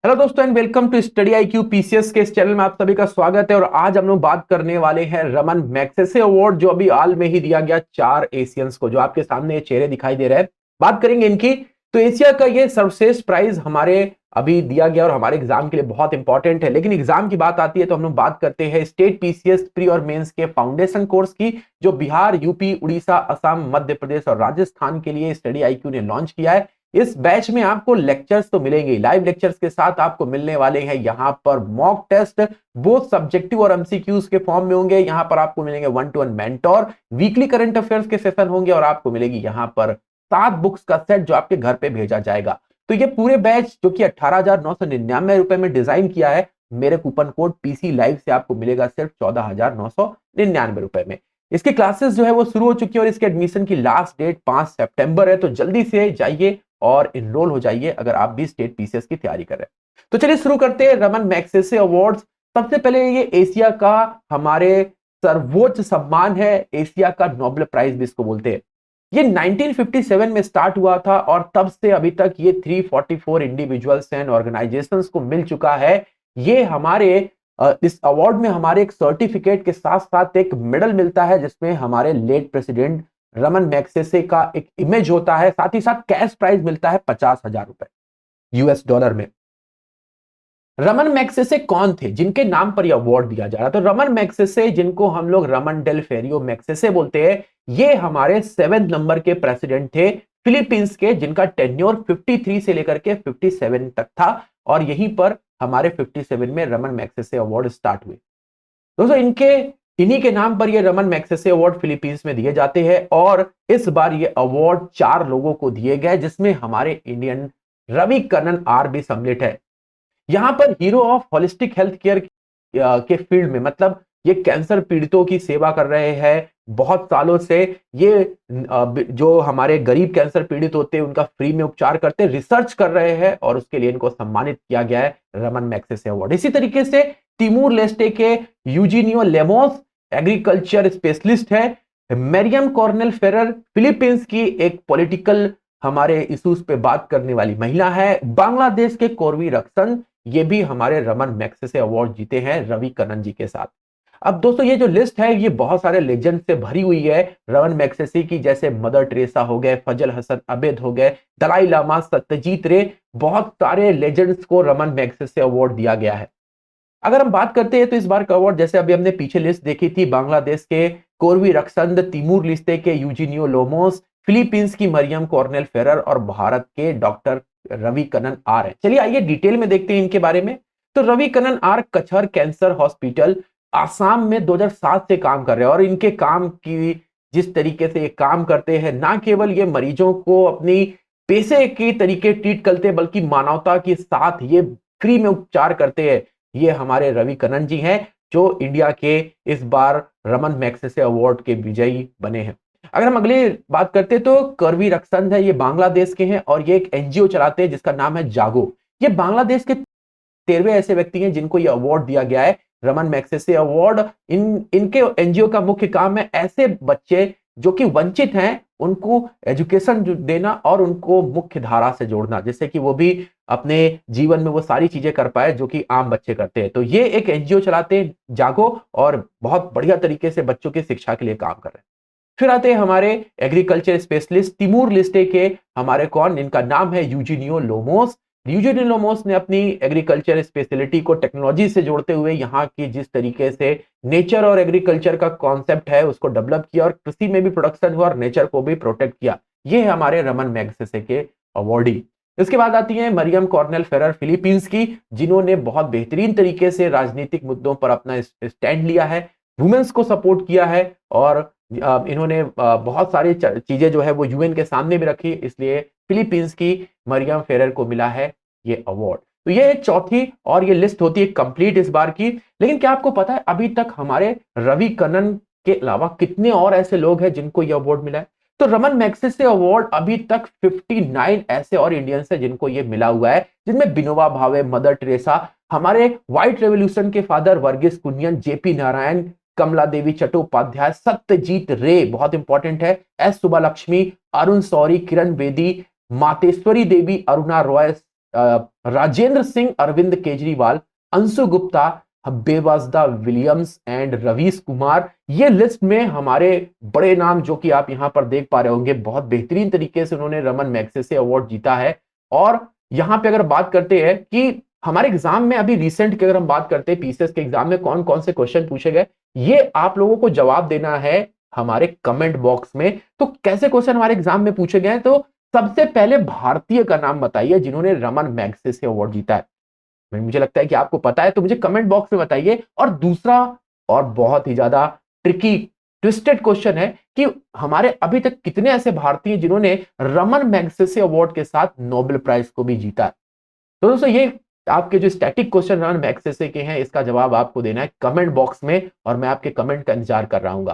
Hello दोस्तों and welcome to study IQ PCS के इस चैनल में आप सभी का स्वागत है। और आज हम लोग बात करने वाले हैं रमन मैग्सेसे अवार्ड जो अभी हाल में ही दिया गया 4 एशियंस को, जो आपके सामने ये चेहरे दिखाई दे रहे हैं। बात करेंगे इनकी। तो एशिया का ये सर्वश्रेष्ठ प्राइज हमारे अभी दिया गया और हमारे एग्जाम के लिए बहुत इंपॉर्टेंट है। लेकिन एग्जाम की बात आती है तो हम लोग बात करते हैं स्टेट पीसीएस प्री और मेंस के फाउंडेशन कोर्स की, जो बिहार, यूपी, उड़ीसा, असम, मध्य प्रदेश और राजस्थान के लिए स्टडी IQ ने लॉन्च किया है। इस बैच में आपको लेक्चर्स तो मिलेंगे, लाइव लेक्चर्स के साथ आपको मिलने वाले हैं यहाँ पर मॉक टेस्ट, बोथ सब्जेक्टिव और एमसीक्यूज के फॉर्म में होंगे। यहाँ पर आपको मिलेंगे 1-to-1 mentor, weekly current affairs के सेशन होंगे और आपको मिलेगी यहाँ पर 7 बुक्स का सेट जो आपके घर पे भेजा जाएगा। तो ये पूरे बैच जो कि 18,999 रुपए में डिजाइन किया है, मेरे कूपन कोड PC लाइव से आपको मिलेगा सिर्फ 14,999 रुपए में। इसकी क्लासेस जो है वो शुरू हो चुकी है और इसके एडमिशन की लास्ट डेट 5 सितंबर है। तो जल्दी से जाइए और इनरोल हो जाइए अगर आप भी स्टेट पीसीएस की तैयारी कर रहे हैं। तो चलिए शुरू करते हैं रमन मैग्सेसे अवार्ड्स। सबसे पहले ये एशिया का हमारे सर्वोच्च सम्मान है, एशिया का नोबेल प्राइज भी इसको बोलते हैं। ये 1957 में स्टार्ट हुआ था और तब से अभी तक ये 344 इंडिविजुअल्स एंड ऑर्गेनाइजेशंस को मिल चुका है। ये हमारे इस अवार्ड में हमारे एक सर्टिफिकेट के साथ साथ एक मेडल मिलता है जिसमें हमारे लेट प्रेसिडेंट रमन मैग्सेसे का एक इमेज होता है। साथ ही साथ कैश प्राइज मिलता है 50,000 रुपए US डॉलर में। रमन मैग्सेसे कौन थे जिनके नाम पर यह अवार्ड दिया जा रहा? तो रमन मैग्सेसे, जिनको हम लोग रमन डेल फेरियो मैग्सेसे बोलते हैं, ये हमारे 7 नंबर के प्रेसिडेंट थे फिलीपींस के, जिनका टेन्योर 53 से लेकर के 57 तक था। और यहीं पर हमारे 57 में रमन मैग्सेसे अवार्ड स्टार्ट हुए। दोस्तों इन्हीं के नाम पर ये रमन मैग्सेसे अवार्ड फिलीपींस में दिए जाते हैं और इस बार ये अवार्ड 4 लोगों को दिए गए, जिसमें हमारे इंडियन रवि कन्नन आर भी सम्मिलित है। यहां पर hero of holistic health care के फील्ड में, मतलब ये कैंसर पीड़ितों की सेवा कर रहे हैं बहुत सालों से। ये जो हमारे गरीब कैंसर पीड़ित होते हैं उनका फ्री में उपचार करते, रिसर्च कर रहे हैं और उसके लिए इनको सम्मानित किया गया है रमन मैग्सेसे अवार्ड। इसी तरीके से तिमूर लेस्टे के यूजीनियो लेमोस एग्रीकल्चर स्पेशलिस्ट है। मैरियम कॉर्नेल फेरर फिलीपींस की एक पॉलिटिकल हमारे इश्यूज पे बात करने वाली महिला है। बांग्लादेश के कोरवी रक्सन, ये भी हमारे रमन मैग्सेसे अवार्ड जीते हैं रवि कन्नन जी के साथ। अब दोस्तों ये जो लिस्ट है ये बहुत सारे लेजेंड से भरी हुई है रमन मैग्सेसे की, जैसे मदर टेरेसा हो गए, फजल हसन अबेद हो गए, दलाई लामा, सत्यजीत रे, बहुत सारे लेजेंड्स को रमन मैग्सेसे अवार्ड दिया गया है। अगर हम बात करते हैं तो इस बार का अवार्ड, जैसे अभी हमने पीछे लिस्ट देखी थी, बांग्लादेश के कोरवी रक्संद, तिमूर लिस्ते के यूजीनियो लोमोस, फिलीपींस की मरियम कॉर्नेल फेरर और भारत के डॉक्टर रवि कन्नन आर है। चलिए आइए डिटेल में देखते हैं इनके बारे में। तो Ravi Kannan R Cachar cancer hospital Assam में 2007 से काम कर रहे हैं और इनके काम की जिस तरीके से ये काम करते हैं, ना केवल ये मरीजों को अपनी पैसे के तरीके ट्रीट करते हैं बल्कि मानवता के साथ ये फ्री में उपचार करते हैं। ये हमारे रवि कन्नन जी हैं जो इंडिया के इस बार रमन मैग्सेसे अवार्ड के विजयी बने हैं। अगर हम अगली बात करते हैं तो करवी रक्संद है, ये बांग्लादेश के हैं और ये एक एनजीओ चलाते हैं जिसका नाम है जागो। ये बांग्लादेश के 13वें ऐसे व्यक्ति हैं जिनको ये अवार्ड दिया गया है रमन मैग्सेसे अवार्ड। इनके एनजीओ का मुख्य काम है ऐसे बच्चे जो कि वंचित हैं उनको एजुकेशन देना और उनको मुख्य धारा से जोड़ना, जिससे कि वो भी अपने जीवन में वो सारी चीजें कर पाए जो कि आम बच्चे करते हैं। तो ये एक एनजीओ चलाते हैं जागो और बहुत बढ़िया तरीके से बच्चों की शिक्षा के लिए काम कर रहे हैं। फिर आते हैं हमारे एग्रीकल्चर स्पेशलिस्ट तिमूर लिस्टे के, हमारे कौन, इनका नाम है यूजीनियो लोमोस। यूजीनियो लोमोस ने अपनी एग्रीकल्चर स्पेशलिटी को टेक्नोलॉजी से जोड़ते हुए यहाँ की जिस तरीके से नेचर और एग्रीकल्चर का कॉन्सेप्ट है उसको डेवलप किया और कृषि में भी प्रोडक्शन हुआ और नेचर को भी प्रोटेक्ट किया। ये है हमारे रमन मैग्सेसे के अवार्डी। इसके बाद आती है मरियम कॉर्नेल फेरर फिलीपींस की, जिन्होंने बहुत बेहतरीन तरीके से राजनीतिक मुद्दों पर अपना स्टैंड लिया है, वुमेन्स को सपोर्ट किया है और इन्होंने बहुत सारी चीजें जो है वो यूएन के सामने भी रखी, इसलिए फिलीपींस की मरियम फेरर को मिला है ये अवार्ड। तो ये चौथी और ये लिस्ट होती है कंप्लीट इस बार की। लेकिन क्या आपको पता है अभी तक हमारे रवि कन्नन के अलावा कितने और ऐसे लोग हैं जिनको ये अवार्ड मिला है? तो रमन मैग्सेसे अवार्ड अभी तक 59 ऐसे और इंडियंस है जिनको ये मिला हुआ है, जिनमें विनोबा भावे, मदर टेरेसा, हमारे व्हाइट रेवोल्यूशन के फादर वर्गीस कुनियन, जेपी नारायण, कमला देवी चट्टोपाध्याय, सत्यजीत रे बहुत इंपॉर्टेंट है, S Subbulakshmi, Arun Shourie, Kiran Bedi, Mateshwari Devi, Aruna Roy, Rajendra Singh, Arvind Kejriwal, Anshu Gupta, Bezwada Williams and Ravish Kumar. ये लिस्ट में हमारे बड़े नाम जो कि आप यहां पर देख पा रहे होंगे, बहुत बेहतरीन तरीके से उन्होंने रमन मैग्सेसे अवार्ड जीता है। और यहां पे अगर बात करते हैं कि हमारे एग्जाम में अभी रिसेंट की अगर हम बात करते हैं पीसीएस के एग्जाम में कौन कौन से क्वेश्चन पूछे गए, ये आप लोगों को जवाब देना है हमारे कमेंट बॉक्स में। तो कैसे क्वेश्चन हमारे एग्जाम में पूछे गए, तो सबसे पहले भारतीय का नाम बताइए जिन्होंने रमन मैग्सेसे अवार्ड जीता है। मुझे लगता है कि आपको पता है, तो मुझे कमेंट बॉक्स में बताइए। और दूसरा और बहुत ही ज्यादा ट्रिकी ट्विस्टेड क्वेश्चन है कि हमारे अभी तक कितने ऐसे भारतीय जिन्होंने रमन मैग्सेसे अवार्ड के साथ नोबेल प्राइज को भी जीता है। तो दोस्तों ये आपके जो स्टैटिक क्वेश्चन रमन मैग्सेसे के हैं, इसका जवाब आपको देना है कमेंट बॉक्स में और मैं आपके कमेंट का इंतजार कर रहा हूँ।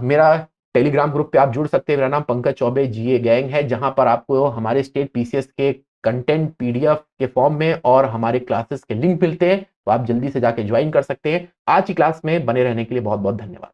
मेरा टेलीग्राम ग्रुप पे आप जुड़ सकते हैं। मेरा नाम पंकज चौबे जीए गैंग है, जहां पर आपको हमारे स्टेट पीसीएस के कंटेंट पीडीएफ के फॉर्म में और हमारे क्लासेस के लिंक मिलते हैं, तो आप जल्दी से जाके ज्वाइन कर सकते हैं। आज की क्लास में बने रहने के लिए बहुत बहुत धन्यवाद।